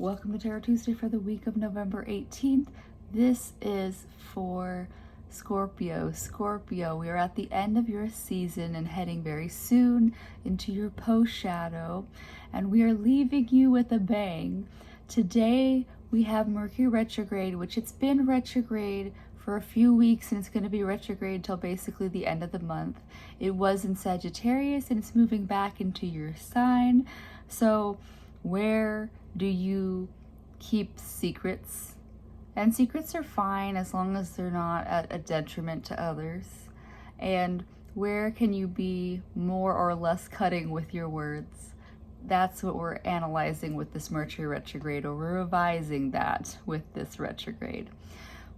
Welcome to Tarot Tuesday for the week of November 18th. This is for Scorpio. Scorpio, we are at the end of your season and heading very soon into your post-shadow, and we are leaving you with a bang. Today we have Mercury retrograde, which it's been retrograde for a few weeks and it's going to be retrograde till basically the end of the month. It was in Sagittarius and it's moving back into your sign. So where do you keep secrets? And secrets are fine as long as they're not at a detriment to others. And where can you be more or less cutting with your words? That's what we're analyzing with this Mercury retrograde, or we're revising that with this retrograde.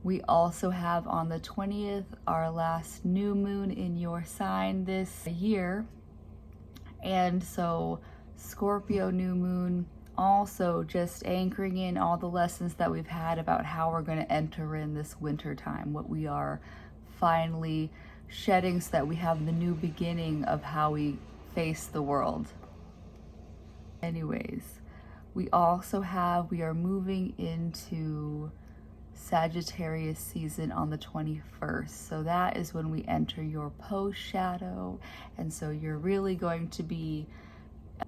We also have on the 20th our last new moon in your sign this year. And so Scorpio new moon, also just anchoring in all the lessons that we've had about how we're going to enter in this winter time, what we are finally shedding so that we have the new beginning of how we face the world. Anyways, we are moving into Sagittarius season on the 21st. So that is when we enter your post shadow. And so you're really going to be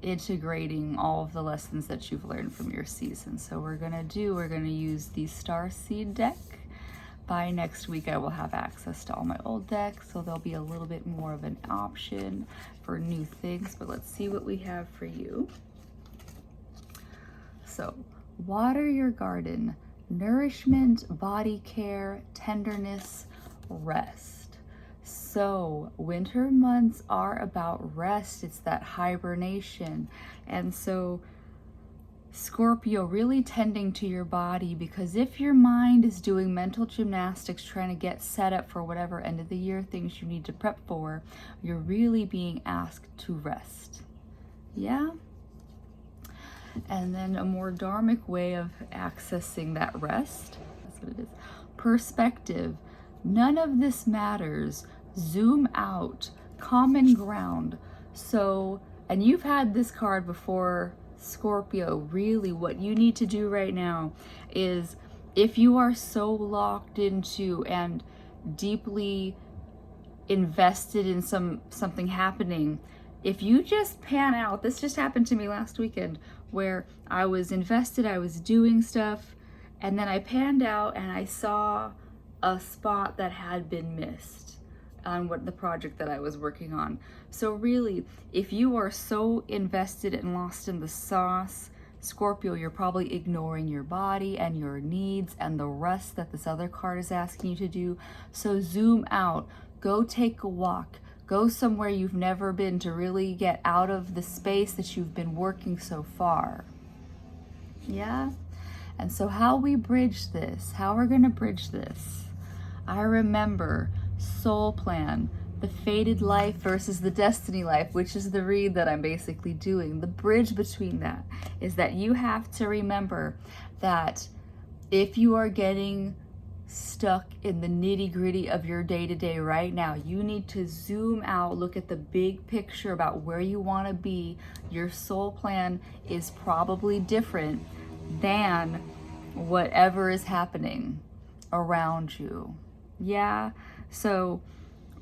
integrating all of the lessons that you've learned from your season. So we're gonna use the Starseed deck. By next week I will have access to all my old decks, so there'll be a little bit more of an option for new things. But let's see what we have for you. So water your garden, nourishment, body care, tenderness, rest. So winter months are about rest. It's that hibernation. And so Scorpio, really tending to your body, because if your mind is doing mental gymnastics trying to get set up for whatever end of the year things you need to prep for, you're really being asked to rest. Yeah? And then a more dharmic way of accessing that rest, that's what it is. Perspective. None of this matters. Zoom out. Common ground. So, and you've had this card before, Scorpio. Really what you need to do right now is, if you are so locked into and deeply invested in something happening, if you just pan out, this just happened to me last weekend where I was invested, I was doing stuff, and then I panned out and I saw a spot that had been missed on the project that I was working on. So really, if you are so invested and lost in the sauce, Scorpio, you're probably ignoring your body and your needs and the rest that this other card is asking you to do. So zoom out, go take a walk, go somewhere you've never been to really get out of the space that you've been working so far. Yeah? And so how we bridge this, how we're gonna bridge this. I remember soul plan, the fated life versus the destiny life, which is the read that I'm basically doing. The bridge between that is that you have to remember that if you are getting stuck in the nitty-gritty of your day-to-day right now, you need to zoom out, look at the big picture about where you want to be. Your soul plan is probably different than whatever is happening around you. Yeah, so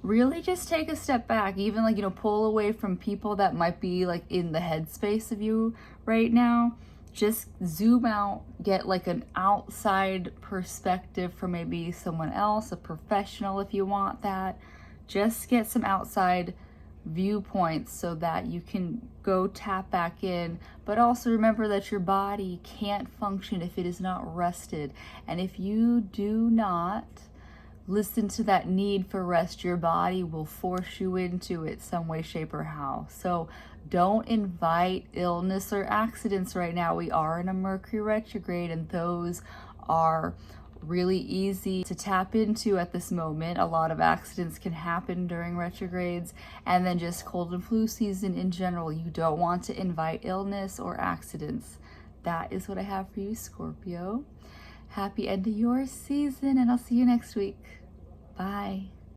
really just take a step back, even pull away from people that might be like in the headspace of you right now. Just zoom out, get like an outside perspective from maybe someone else, a professional if you want that. Just get some outside viewpoints so that you can go tap back in. But also remember that your body can't function if it is not rested. And if you do not listen to that need for rest, your body will force you into it some way, shape, or how. So don't invite illness or accidents right now. We are in a Mercury retrograde, and those are really easy to tap into at this moment. A lot of accidents can happen during retrogrades, and then just cold and flu season in general. You don't want to invite illness or accidents. That is what I have for you, Scorpio. Happy end of your season, and I'll see you next week. Bye.